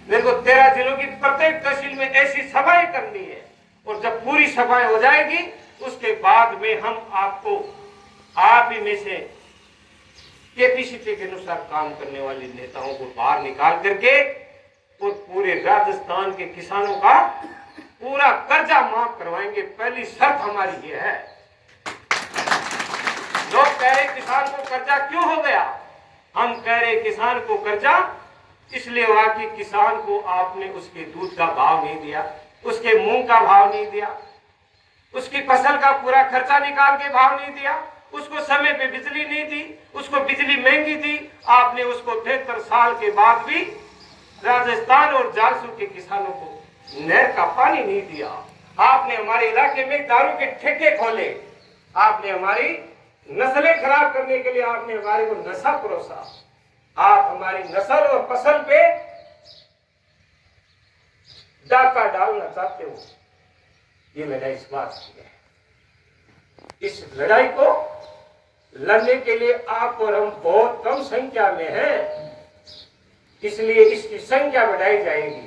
मेरे को 13 जिलों की प्रत्येक तहसील में ऐसी सभाएं करनी है, और जब पूरी सभाएं हो जाएगी उसके बाद में हम आपको, आप ही में से कैपेसिटी के अनुसार काम करने वाले नेताओं को बाहर निकाल करके और पूरे राजस्थान के किसानों का पूरा कर्जा माफ करवाएंगे। पहली शर्त हमारी ये है। लोग कह रहे किसान को कर्जा क्यों हो गया, हम कह रहे किसान को कर्जा इसलिए हुआ कि किसान को आपने उसके दूध का भाव नहीं दिया, उसके मूंग का भाव नहीं दिया, उसकी फसल का पूरा खर्चा निकाल के भाव नहीं दिया, उसको समय पे बिजली नहीं दी, उसको बिजली महंगी थी। आपने उसको 73 साल के बाद भी राजस्थान और झारखंड के किसानों को नहर का पानी नहीं दिया। आपने हमारे इलाके में दारू के ठेके खोले, आपने हमारी नस्लें खराब करने के लिए आपने हमारे को नशा परोसा। आप हमारी नस्ल और फसल पे डाका डालना चाहते हो। ये लड़ाई इस बात की है। इस लड़ाई को लड़ने के लिए आप और हम बहुत कम संख्या में हैं, इसलिए इसकी संख्या बढ़ाई जाएगी,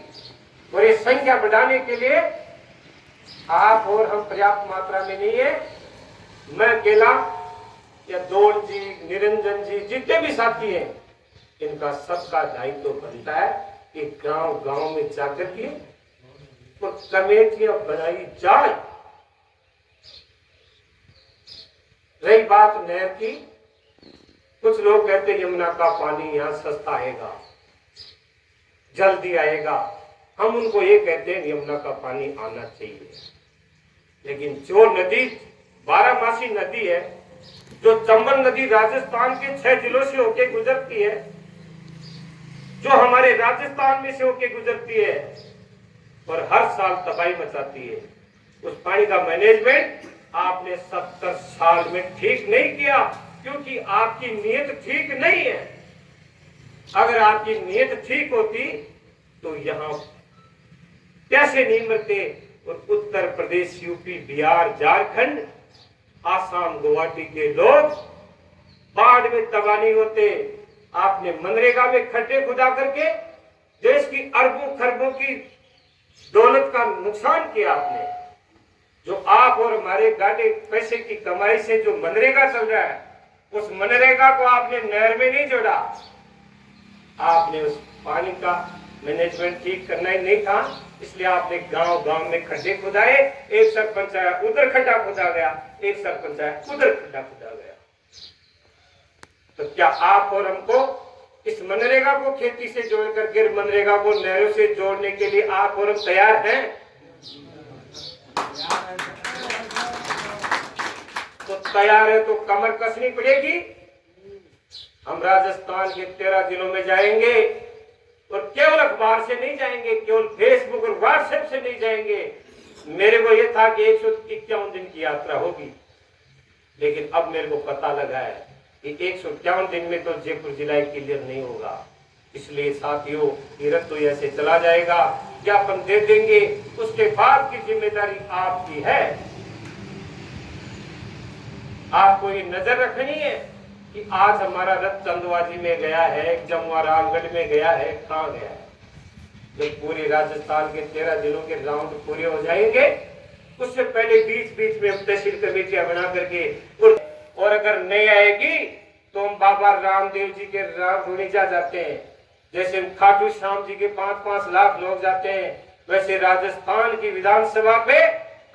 और ये संख्या बढ़ाने के लिए आप और हम पर्याप्त मात्रा में नहीं है। मैं अकेला या दौड़ जी, निरंजन जी, जितने भी साथी हैं, इनका सबका दायित्व तो बनता है कि गांव गांव में जाकर के तो कमेटियां बनाई जाए। रही बात नहर की, कुछ लोग कहते हैं यमुना का पानी यहाँ सस्ता आएगा, जल्दी आएगा। हम उनको ये कहते हैं यमुना का पानी आना चाहिए, लेकिन जो नदी 12मासी नदी है, जो चंबल नदी राजस्थान के 6 जिलों से होके गुजरती है, जो हमारे राजस्थान में से होके गुजरती है और हर साल तबाही मचाती है, उस पानी का मैनेजमेंट आपने 70 साल में ठीक नहीं किया, क्योंकि आपकी नीयत ठीक नहीं है। अगर आपकी नीयत ठीक होती तो यहाँ कैसे नहीं मरते, और उत्तर प्रदेश, यूपी, बिहार, झारखंड, आसाम, गुवाहाटी के लोग बाढ़ में तबाह नहीं होते। आपने मनरेगा में खड्डे खुदा करके देश की अरबों खरबों की दौलत का नुकसान किया आपने। जो आप और हमारे गाड़े पैसे की कमाई से जो मनरेगा चल रहा है, उस मनरेगा को आपने नहर में नहीं जोड़ा। आपने उस पानी का मैनेजमेंट ठीक करना ही नहीं था, इसलिए आपने गांव गांव में खड्डे खुदाए। एक सरपंच आया, उधर खड्डा खुदा गया, एक सरपंच आया, उधर खड्डा खुदा गया। तो क्या आप और हमको इस मनरेगा को खेती से जोड़ करके मनरेगा को नहरों से जोड़ने के लिए आप और हम तैयार हैं? तो तैयार है तो कमर कसनी पड़ेगी। हम राजस्थान के 13 जिलों में जाएंगे, और केवल अखबार से नहीं जाएंगे, केवल फेसबुक और व्हाट्सएप से नहीं जाएंगे। मेरे को यह था कि 151 दिन की यात्रा होगी, लेकिन अब मेरे को पता लगा है कि 151 दिन में तो जयपुर जिला क्लियर नहीं होगा। इसलिए साथियों, ये रद्द ऐसे चला जाएगा, ज्ञापन दे देंगे, उसके बाद की जिम्मेदारी आपकी है। आपको ये नजर रखनी है कि आज हमारा रथ चंदवाजी में गया है, जमवारागढ़ में गया है, कहाँ गया है। जब पूरे राजस्थान के 13 जिलों के राउंड पूरे हो जाएंगे, उससे पहले बीच बीच में हम तहसील कमेटियां बना करके, और अगर नहीं आएगी तो हम बाबा रामदेव जी के राम रुणिजा जाते हैं, जैसे खाटू श्याम जी के 5-5 लाख लोग जाते हैं, वैसे राजस्थान की विधानसभा पे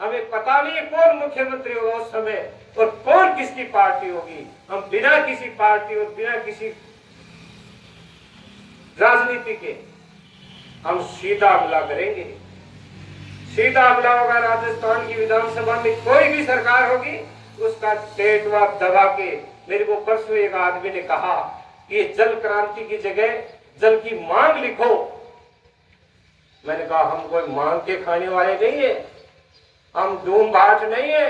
हमें पता नहीं कौन मुख्यमंत्री होगा उस समय, और कौन किसकी पार्टी होगी। हम बिना किसी पार्टी और बिना किसी राजनीति के हम सीधा हमला करेंगे। सीधा हमला होगा। राजस्थान की विधानसभा में कोई भी सरकार होगी, उसका टेटवा दबा के। मेरे को परसों एक आदमी ने कहा कि ये जल क्रांति की जगह जल की मांग लिखो। मैंने कहा हम कोई मांग के खाने वाले नहीं है, हम धूम भाट नहीं है,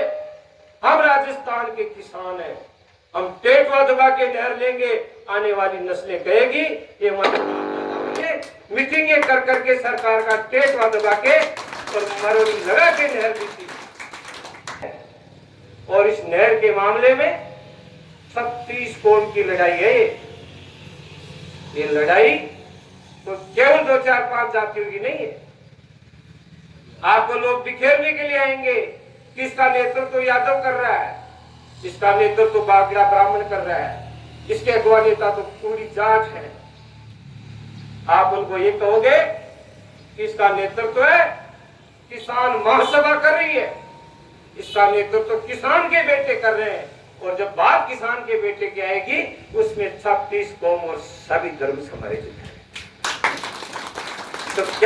हम राजस्थान के किसान हैं। हम टेटवा दबा के नहर लेंगे। आने वाली नस्लें कहेगी ये मीटिंगें कर करके सरकार का टेटवा दबा के और मरोड़ी लगा के नहर दी थी। और इस नहर के मामले में 36 कोण की लड़ाई है। ये लड़ाई तो केवल 2 4 5 जातियों की नहीं है। आपको लोग बिखेरने के लिए आएंगे। किसका नेतृत्व तो यादव कर रहा है, इसका नेतृत्व तो बागड़ा ब्राह्मण कर रहा है, इसके अगवा नेता तो पूरी जाट है। आप उनको ये कहोगे कि इसका नेतृत्व है किसान महासभा कर रही है, इसका नेतृत्व किसान के बेटे कर रहे हैं। और जब बात किसान के बेटे की आएगी उसमें 36 कौम और सभी धर्म समाहित है। तो क्या